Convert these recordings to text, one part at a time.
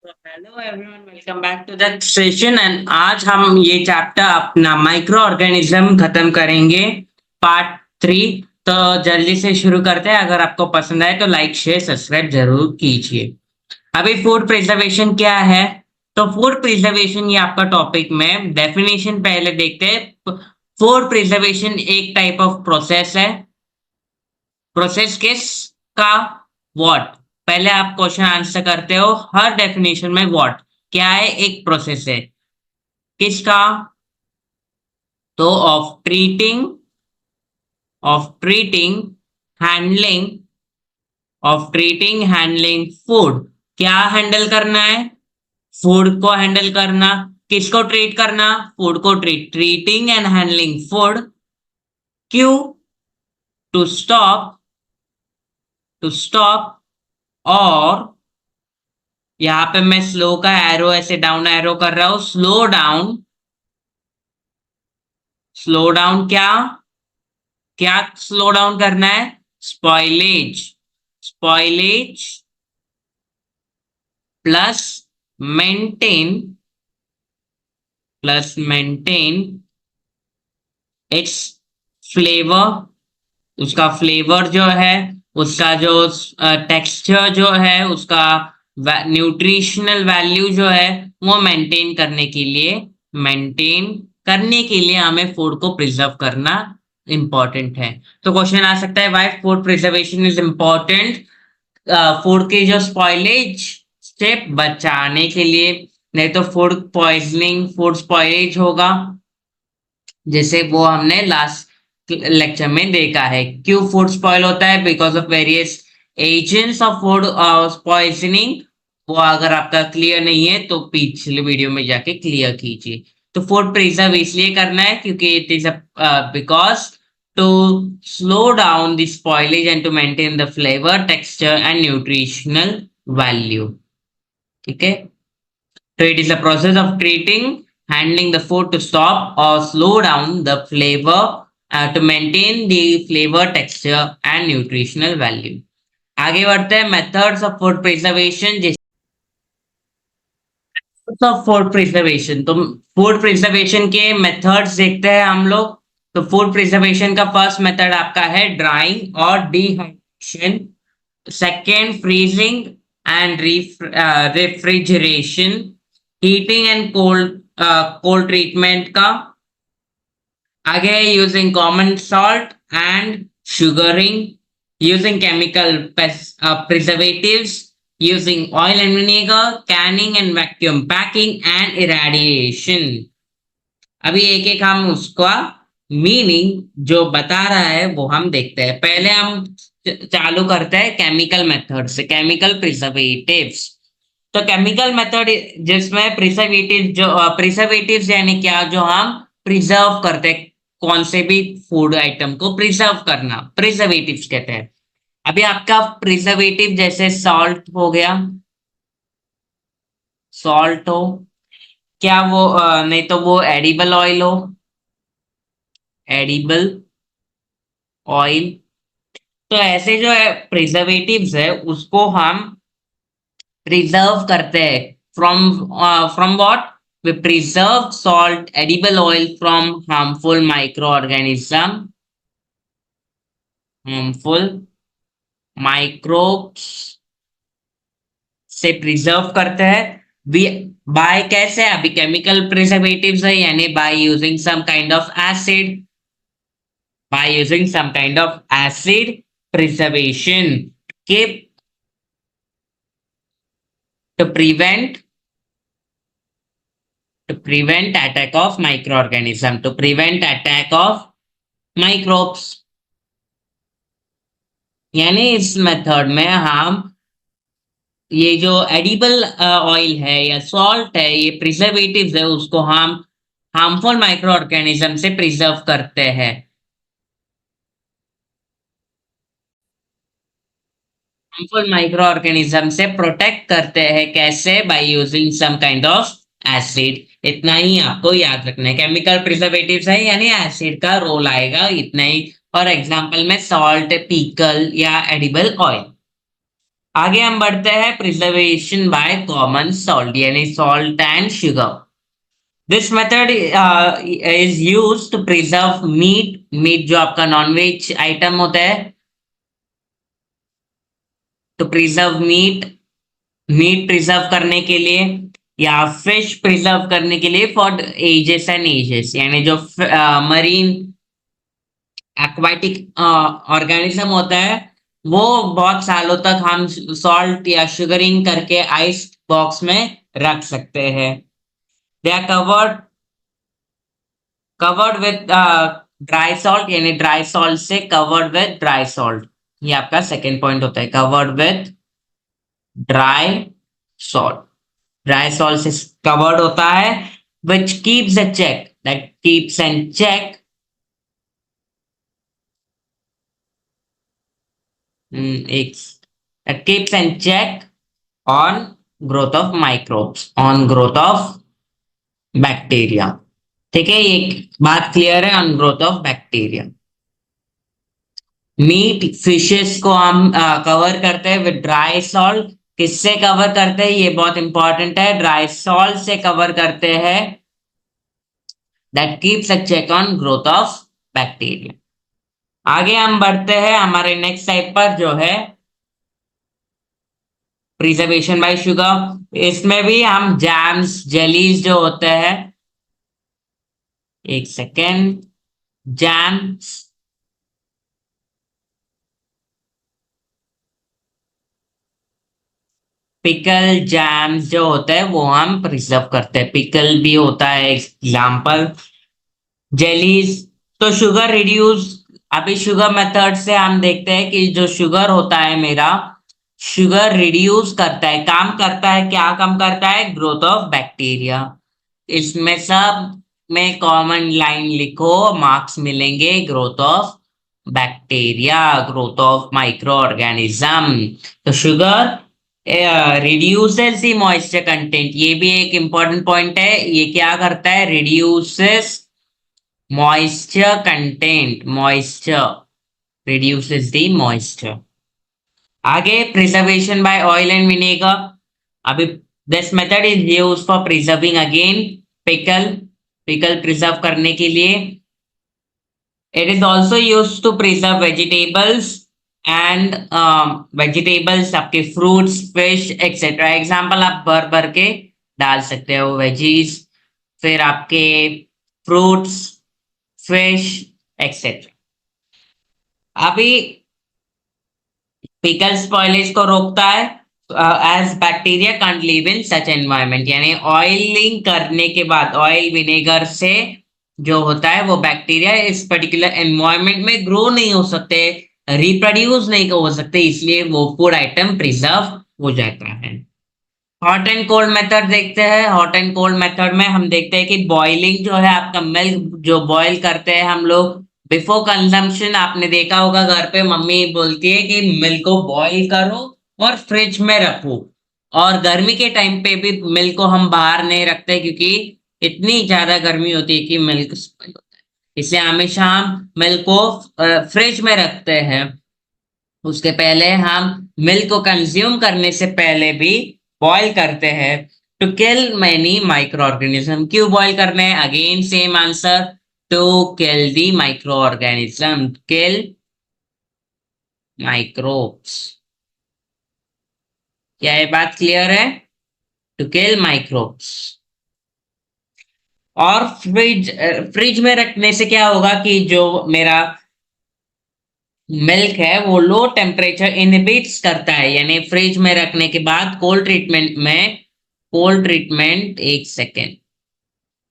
Hello everyone, welcome back to the session. And आज हम ये चैप्टर अपना माइक्रो ऑर्गेनिज्म खत्म करेंगे, पार्ट 3। तो जल्दी से शुरू करते हैं। अगर आपको पसंद आए तो लाइक शेयर सब्सक्राइब जरूर कीजिए। अभी फूड प्रिजर्वेशन क्या है? तो फूड प्रिजर्वेशन ये आपका टॉपिक में डेफिनेशन पहले देखते हैं। फूड प्रिजर्वेशन एक टाइप ऑफ प्रोसेस है। प्रोसेस किस का? व्हाट। पहले आप क्वेश्चन आंसर करते हो हर डेफिनेशन में। व्हाट क्या है? एक प्रोसेस है। किसका? तो of treating handling of treating handling food. क्या हैंडल करना है? फूड को हैंडल करना। किसको ट्रीट करना? फूड को ट्रीटिंग एंड हैंडलिंग फूड। क्यों? टू स्टॉप और यहाँ पे मैं स्लो का एरो ऐसे डाउन एरो कर रहा हूं। स्लो डाउन क्या? क्या स्लो डाउन करना है? Spoilage plus maintain its flavour. उसका फ्लेवर जो है, उसका जो टेक्सचर जो है, उसका न्यूट्रिशनल वैल्यू जो है, वो मेंटेन करने के लिए हमें फूड को प्रिजर्व करना इंपॉर्टेंट है। तो क्वेश्चन आ सकता है, why food preservation is important? Food की जो स्पॉइलेज से बचाने के लिए। नहीं तो फूड स्पॉइलेज होगा, जैसे वो हमने लास्ट लेक्चर में देखा है। क्यों फूड स्पॉइल होता है? Because of various agents of food poisoning. वो अगर आपका क्लियर नहीं है तो पिछले वीडियो में जाके क्लियर कीजिए। तो फूड प्रिजर्व इसलिए करना है क्योंकि it is because to slow down the spoilage and to maintain the flavour, texture and nutritional value. ठीक है। So it is a process of treating, handling the food to stop or slow down the flavor to maintain the flavor, texture and nutritional value. आगे बढ़ते हैं methods of food preservation. Of food preservation, तो food preservation के methods देखते हैं हम लोग। तो फूड प्रिजर्वेशन का फर्स्ट मेथड आपका है ड्राइंग और dehydration. Second freezing and refrigeration. Heating and cold treatment का। आगे है using common salt and sugaring, using chemical preservatives, using oil and vinegar, Canning and vacuum packing and irradiation. अभी एक एक हम उसका मीनिंग जो बता रहा है वो हम देखते हैं। पहले हम चालू करते हैं केमिकल मेथड से, केमिकल प्रिजर्वेटिव्स। तो केमिकल मेथड जिसमें प्रिजर्वेटिव्स यानी क्या, जो हम प्रिजर्व करते हैं, कौन से भी फूड आइटम को प्रिजर्व करना, प्रिजर्वेटिव्स कहते हैं। अभी आपका प्रिजर्वेटिव जैसे सॉल्ट हो गया, सॉल्ट हो, क्या वो नहीं तो वो एडिबल ऑयल हो, एडिबल ऑयल। तो ऐसे जो है प्रिजर्वेटिव्स है उसको हम प्रिजर्व करते हैं। From what? We preserve salt, edible oil from harmful microbes से प्रिजर्व करते हैं। वी बाय कैसे? अभी केमिकल प्रिजर्वेटिव्स है यानी by using some kind of acid preservation के to prevent attack of microorganism, to prevent attack of microbes। यानी इस मेथड में हम ये जो एडिबल ऑयल है या सॉल्ट है, ये प्रिजर्वेटिव्स है, उसको हम हार्मफुल माइक्रो ऑर्गेनिज्म से प्रिजर्व करते हैं। हार्मफुल माइक्रो ऑर्गेनिज्म से प्रोटेक्ट करते हैं। कैसे? By using some kind of acid. इतना ही आपको याद रखना है। केमिकल प्रिजर्वेटिव्स है यानी एसिड का रोल आएगा, इतना ही। और एग्जांपल में सॉल्ट, पीकल या एडिबल ऑयल। आगे हम बढ़ते हैं प्रिजर्वेशन बाय कॉमन सॉल्ट यानी salt and sugar. This method is use to preserve meat. Meat जो आपका नॉनवेज आइटम होता है, to preserve meat, meat preserve करने के लिए, या फिश प्रिजर्व करने के लिए फॉर एजेस एंड एजेस, यानी जो मरीन एक्वाटिक ऑर्गेनिज्म होता है वो बहुत सालों तक हम सॉल्ट या शुगरिंग करके आइस बॉक्स में रख सकते हैं। They are covered with dry salt, यानी ड्राई सॉल्ट से कवर्ड विद ड्राई सॉल्ट। ये आपका सेकेंड पॉइंट होता है, covered with dry salt. Dry salt से कवर्ड होता है, which keeps a check, that keeps and check, एक that keeps and check on growth of microbes, on growth of bacteria। ठीक है, ये बात क्लियर है on growth of bacteria. Meat fishes को हम कवर करते हैं विद ड्राई सॉल्ट। किससे कवर करते हैं, ये बहुत इंपॉर्टेंट है, ड्राई सॉल्ट से कवर करते हैं। That keeps a check on growth of bacteria. आगे हम बढ़ते हैं हमारे नेक्स्ट टाइप पर जो है प्रिजर्वेशन बाय शुगर। इसमें भी हम जैम्स जेलीज जो होते हैं, एक सेकेंड, जैम्स, पिकल, जैम्स जो होते हैं वो हम प्रिजर्व करते हैं। पिकल भी होता है एग्जाम्पल। जेलीज तो शुगर रिड्यूस, अभी शुगर मेथड से हम देखते हैं कि जो शुगर होता है मेरा, शुगर रिड्यूस करता है, काम करता है, क्या काम करता है, ग्रोथ ऑफ बैक्टीरिया। इसमें सब में कॉमन लाइन लिखो, मार्क्स मिलेंगे, growth of bacteria, growth of micro organism. तो sugar reduces the moisture content, ये भी एक इंपॉर्टेंट पॉइंट है। ये क्या करता है, reduces moisture content, moisture, reduces the moisture. आगे preservation by oil and vinegar. अभी this method is used for preserving again pickle, pickle preserve करने के लिए। It is also use to preserve vegetables and vegetables, आपके fruits, fish etcetera. Example आप भर भर के डाल सकते हो, वेजीज, फिर आपके फ्रूट्स, फिश एक्सेट्रा। अभी पिकल स्पॉइलेज को रोकता है as bacteria can't live in such environment, यानी ऑयलिंग करने के बाद ऑयल विनेगर से जो होता है वो बैक्टीरिया इस पर्टिकुलर एनवायरनमेंट में ग्रो नहीं हो सकते, रिप्रोड्यूस नहीं हो सकते, इसलिए वो फूड आइटम प्रिजर्व हो जाता है। हॉट एंड कोल्ड मेथड देखते हैं। हॉट एंड कोल्ड मेथड में हम देखते हैं कि बॉइलिंग जो है आपका, मिल्क जो बॉईल करते हैं हम लोग बिफोर कंजम्पशन, आपने देखा होगा घर पे मम्मी बोलती है कि मिल्क को बॉईल करो और फ्रिज में रखो। और गर्मी के टाइम पे भी मिल्क को हम बाहर नहीं रखते क्योंकि इतनी ज्यादा गर्मी होती है कि मिल्क स्पॉइल होता है, इसलिए हमेशा हम मिल्क को फ्रिज में रखते हैं। उसके पहले हम मिल्क को कंज्यूम करने से पहले भी बॉईल करते हैं to kill many micro organism. क्यों बॉईल करने हैं, again same answer, to kill the micro organism, kill microbes. क्या ये बात क्लियर है, टू किल माइक्रोब्स। और फ्रिज फ्रिज में रखने से क्या होगा कि जो मेरा मिल्क है वो लो टेम्परेचर इनहिबिट्स करता है, यानी फ्रिज में रखने के बाद कोल्ड ट्रीटमेंट में, कोल्ड ट्रीटमेंट, एक सेकेंड,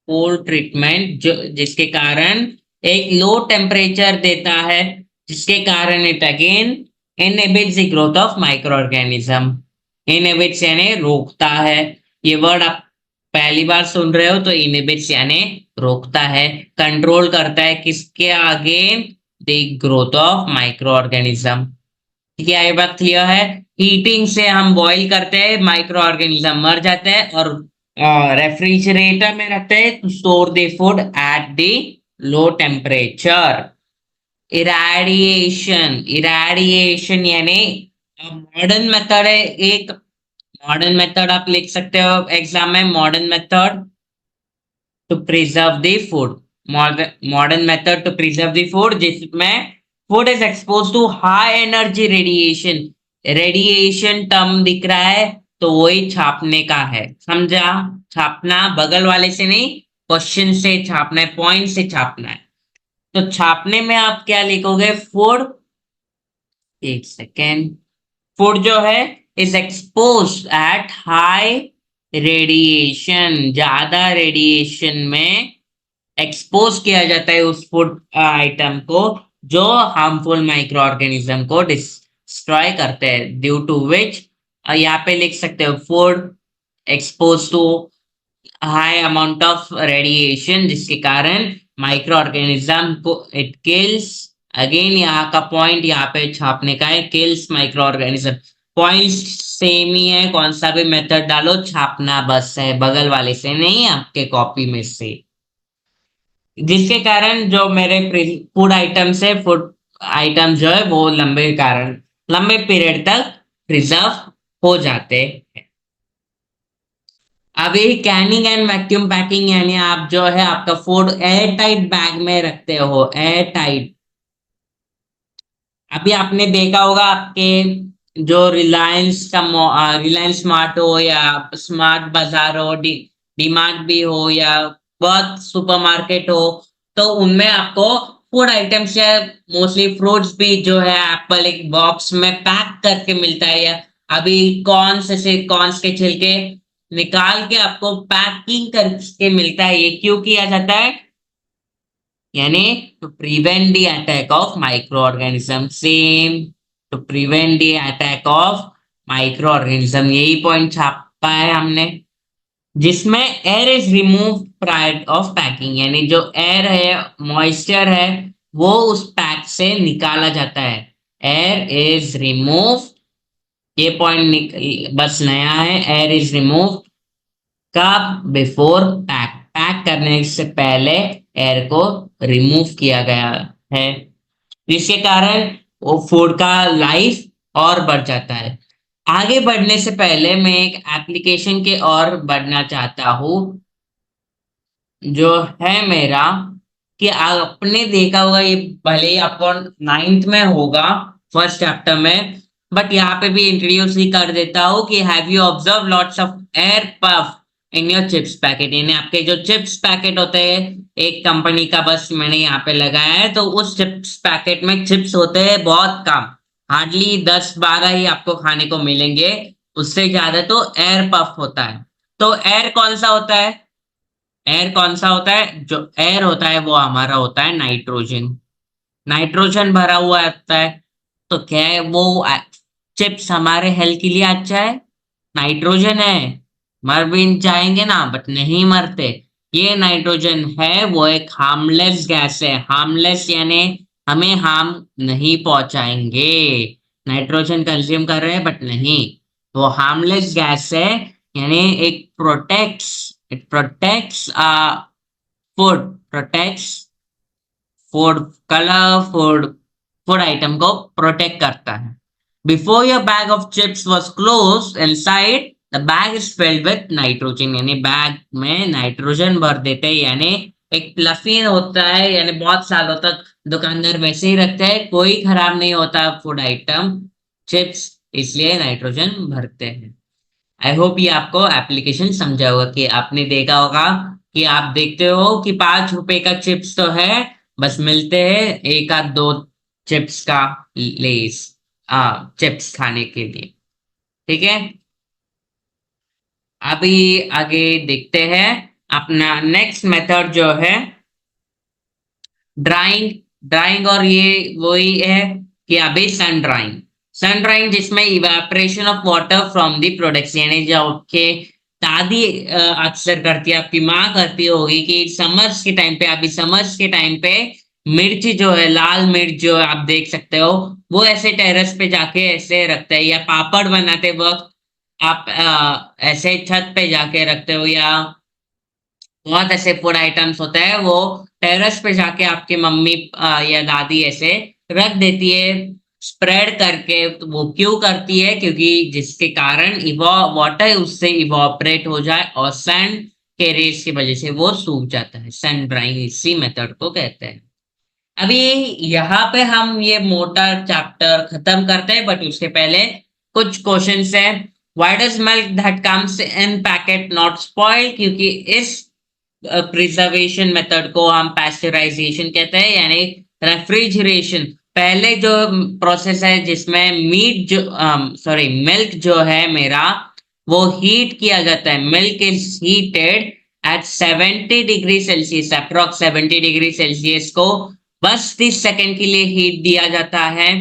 कोल्ड ट्रीटमेंट जो जिसके कारण एक लो टेम्परेचर देता है, जिसके कारण it again inhibits the growth of micro organism. Inhibits यानी रोकता है, ये वर्ड आप पहली बार सुन रहे हो तो इनहिबिट्स यानी रोकता है, कंट्रोल करता है, किसके again, the growth of micro organism. ठीक है, ये बात क्लियर है। हीटिंग से हम बॉईल करते हैं, माइक्रो ऑर्गेनिज्म मर जाते हैं, और रेफ्रिजरेटर में रखते हैं to store the food at the low temperature. Irradiation, irradiation यानी अब मॉडर्न मेथड है एक, मॉडर्न मेथड आप लिख सकते हो एग्जाम में, modern method to preserve the food, modern method to preserve the food, जिसमें food is expose to high energy radiation, radiation term दिख रहा है तो वही छापने का है, समझा? छापना बगल वाले से नहीं, क्वेश्चन से छापना है, पॉइंट से छापना है। तो छापने में आप क्या लिखोगे? फूड, एक सेकेंड, फूड जो है is expose at high radiation, ज्यादा रेडिएशन में एक्सपोज किया जाता है उस फूड आइटम को जो हार्मफुल माइक्रो ऑर्गेनिज्म को डिस्ट्रॉय करते हैं, ड्यू टू विच, यहाँ पे लिख सकते हो food expose to high amount of radiation, जिसके कारण माइक्रो ऑर्गेनिज्म को इट किल्स। अगेन यहाँ का पॉइंट यहाँ पे छापने का है, kills microorganism, point same ही है, कौन सा भी मेथड डालो छापना बस है, बगल वाले से नहीं, आपके कॉपी में से। जिसके कारण जो मेरे फूड आइटम्स है, फूड आइटम जो है वो लंबे कारण, लंबे पीरियड तक प्रिजर्व हो जाते हैं। अभी कैनिंग एंड वैक्यूम पैकिंग, यानी आप जो है आपका फूड एयर टाइट बैग में रखते हो, एयर टाइट। अभी आपने देखा होगा आपके जो रिलायंस का, रिलायंस स्मार्ट हो या स्मार्ट बाजार हो, डीमार्ट भी हो या बहुत सुपरमार्केट हो, तो उनमें आपको फूड आइटम्स या मोस्टली फ्रूट्स भी जो है एप्पल एक बॉक्स में पैक करके मिलता है, या अभी कॉर्न्स, ऐसे कॉर्न्स के छिलके निकाल के आपको पैकिंग करके मिलता है। ये क्यों किया जाता है? यानी to prevent the attack of micro organism, same, to prevent the attack of micro organism, यही पॉइंट छापा है हमने। जिसमें air is remove prior of packing, यानी जो एयर है, मॉइस्चर है, वो उस पैक से निकाला जाता है, एयर इज रिमूव, ये पॉइंट बस नया है, एयर इज रिमूव कब? बिफोर पैक, पैक करने से पहले एयर को रिमूव किया गया है, जिसके कारण वो फूड का लाइफ और बढ़ जाता है। आगे बढ़ने से पहले मैं एक एप्लीकेशन के और बढ़ना चाहता हूँ, जो है मेरा, कि आपने देखा होगा, ये भले ही आपको नाइन्थ में होगा, फर्स्ट चैप्टर में, बट यहाँ पे भी इंट्रोड्यूस ही कर देता हूँ कि have you observe lots of air puff in your chips packet, यानी आपके जो चिप्स पैकेट होते हैं, एक कंपनी का बस मैंने यहाँ पे लगाया है, तो उस चिप्स पैकेट में चिप्स होते हैं बहुत कम, हार्डली 10-12 ही आपको खाने को मिलेंगे, उससे ज्यादा तो एयर पफ होता है। तो एयर कौन सा होता है? एयर कौन सा होता है? जो एयर होता है वो हमारा होता है नाइट्रोजन, नाइट्रोजन भरा हुआ होता है। तो क्या है वो, चिप्स हमारे हेल्थ के लिए अच्छा है, नाइट्रोजन है, मर भी जाएंगे ना, बट नहीं मरते। ये नाइट्रोजन है वो एक हार्मलेस गैस है, हार्मलेस यानी हमें हार्म नहीं पहुंचाएंगे, नाइट्रोजन कंज्यूम कर रहे हैं बट नहीं, वो हार्मलेस गैस है, यानी एक protects, it protects food, protects food colour, food food item को प्रोटेक्ट करता है। Before your bag of chips was close inside the bag is filled with nitrogen, यानी बैग में नाइट्रोजन भर देते हैं, यानी एक प्लफिन होता है, यानी बहुत सालों तक दुकानदार वैसे ही रखते हैं, कोई खराब नहीं होता फूड आइटम, चिप्स, इसलिए नाइट्रोजन भरते हैं। आई होप ये आपको एप्लीकेशन समझा होगा, कि आपने देखा होगा कि आप देखते हो कि 5 रुपए का चिप्स तो है, बस मिलते हैं एक आध दो चिप्स का लेस, चिप्स खाने के लिए, ठीक है। अभी आगे देखते हैं अपना नेक्स्ट मेथड जो है ड्राइंग, ड्राइंग, और ये वही है कि अभी सन ड्राइंग, सन ड्राइंग जिसमें evaporation of water from the products, यानी जो आपके दादी अक्सर करती है, आपकी माँ करती होगी कि समर्स के टाइम पे, अभी समर्स के टाइम पे मिर्च जो है, लाल मिर्च जो आप देख सकते हो, वो ऐसे टेरेस पे जाके ऐसे रखते हैं, या पापड़ बनाते वक्त आप ऐसे छत पे जाके रखते हो, या बहुत ऐसे फूड आइटम्स होते हैं वो टेरेस पे जाके आपकी मम्मी या दादी ऐसे रख देती है, स्प्रेड करके, तो वो क्यों करती है? क्योंकि जिसके कारण वाटर उससे इवोपरेट हो जाए और सन के रेस की वजह से वो सूख जाता है। सन ड्राइंग इसी मेथड को कहते हैं। अभी यहाँ पे हम ये मोटा चैप्टर खत्म करते हैं, बट उसके पहले कुछ क्वेश्चंस है। Why does milk that comes in packet not spoil? क्योंकि इस प्रिजर्वेशन मेथड को हम पैस्चराइजेशन कहते हैं, यानी रेफ्रिजरेशन। पहले जो प्रोसेस है जिसमें मीट जो सॉरी मिल्क जो है मेरा, वो हीट किया जाता है। Milk is heated at 70 degree Celsius, approx 70 degree Celsius को बस 30 सेकेंड के लिए हीट दिया जाता है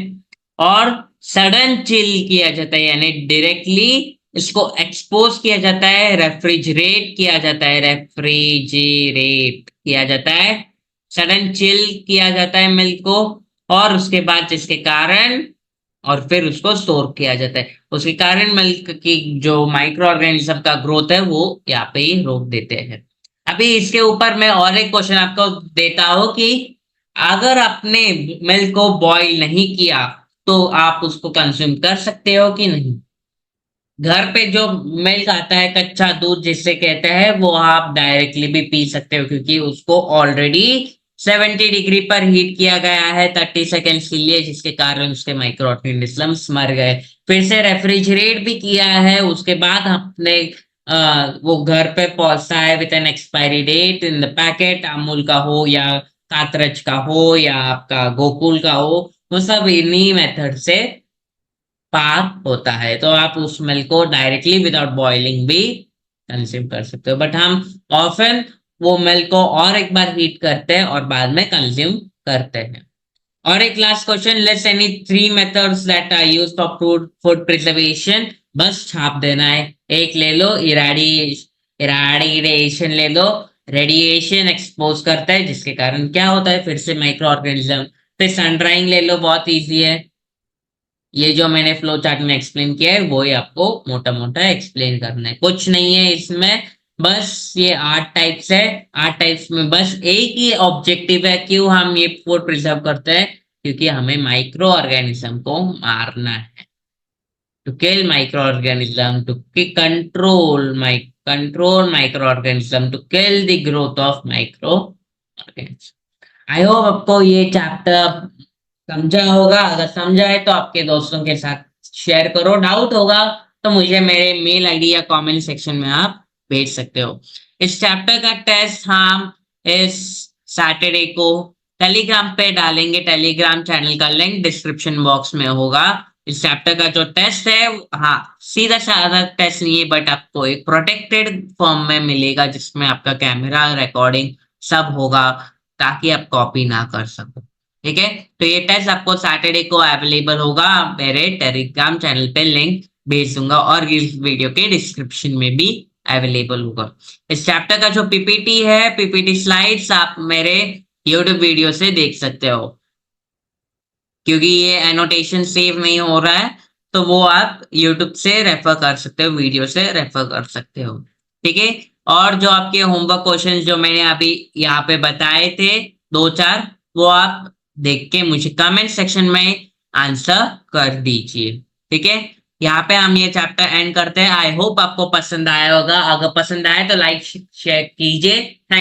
और सडन चिल किया जाता है, यानी डायरेक्टली इसको एक्सपोज किया जाता है, रेफ्रिजरेट किया जाता है, रेफ्रिजरेट किया जाता है, सडन चिल किया जाता है मिल्क को। और उसके बाद जिसके कारण और फिर उसको स्टोर किया जाता है, उसके कारण मिल्क की जो माइक्रो ऑर्गेनिज्म का ग्रोथ है वो यहाँ पे ही रोक देते हैं। अभी इसके ऊपर मैं और एक क्वेश्चन आपको देता हूं कि अगर आपने मिल्क को बॉईल नहीं किया तो आप उसको कंज्यूम कर सकते हो कि नहीं? घर पे जो मिल्क आता है, कच्चा दूध जिसे कहते हैं, वो आप डायरेक्टली भी पी सकते हो, क्योंकि उसको ऑलरेडी 70 डिग्री पर हीट किया गया है 30 सेकेंड्स के लिए, जिसके कारण उसके माइक्रो ऑर्गेनिजम्स मर गए। फिर से रेफ्रिजरेट भी किया है, उसके बाद आपने वो घर पे पहुंचता है with an expiry date in the packet, Amul का हो या कात्रज का हो या आपका गोकुल का हो, वो सब इन्हीं मेथड से पार होता है। तो आप उस मिल्क को डायरेक्टली विदाउट बॉइलिंग भी कंज्यूम कर सकते हो, बट हम ऑफन वो मिल्क को और एक बार हीट करते हैं और बाद में कंज्यूम करते हैं। और एक last question, list any three methods that are used for food food preservation. बस छाप देना है। एक ले लो, इराडिएशन ले लो। रेडिएशन एक्सपोज करता है, जिसके कारण क्या होता है, फिर से माइक्रो ऑर्गेनिज्म। फिर सन ड्राइंग ले लो, बहुत ईजी है। ये जो मैंने फ्लो चार्ट में एक्सप्लेन किया है वो ही आपको मोटा मोटा एक्सप्लेन करना है, कुछ नहीं है इसमें। बस ये 8 टाइप्स है। 8 टाइप्स में बस एक ही ऑब्जेक्टिव है, क्यों हम ये फूड प्रिजर्व करते हैं? क्योंकि हमें माइक्रो ऑर्गेनिज्म को मारना है, to kill micro organism, to control micro organism, to kill the growth of micro organism. I hope आपको ये चैप्टर समझा होगा। अगर समझा है तो आपके दोस्तों के साथ शेयर करो। डाउट होगा तो मुझे मेरे मेल आईडी या कमेंट सेक्शन में आप भेज सकते हो। इस चैप्टर का टेस्ट हम इस सैटरडे को टेलीग्राम पे डालेंगे। टेलीग्राम चैनल का लिंक डिस्क्रिप्शन बॉक्स में होगा। इस चैप्टर का जो टेस्ट है, हाँ, सीधा साधा टेस्ट नहीं है, बट आपको एक प्रोटेक्टेड फॉर्म में मिलेगा, जिसमें आपका कैमरा रिकॉर्डिंग सब होगा, ताकि आप कॉपी ना कर सको। ठीक है, तो ये टेस्ट आपको सैटरडे को अवेलेबल होगा। मेरे टेलीग्राम चैनल पे लिंक भेज दूंगा और इस वीडियो के डिस्क्रिप्शन में भी अवेलेबल होगा। इस चैप्टर का जो पीपीटी है, पीपीटी स्लाइड्स आप मेरे यूट्यूब वीडियो से देख सकते हो, क्योंकि ये एनोटेशन सेव नहीं हो रहा है, तो वो आप यूट्यूब से रेफर कर सकते हो, वीडियो से रेफर कर सकते हो। ठीक है, और जो आपके होमवर्क क्वेश्चंस जो मैंने अभी यहाँ पे बताए थे 2-4, वो आप देख के मुझे कमेंट सेक्शन में आंसर कर दीजिए। ठीक है, यहाँ पे हम ये चैप्टर एंड करते हैं। आई होप आपको पसंद आया होगा। अगर पसंद आया तो लाइक शेयर कीजिए।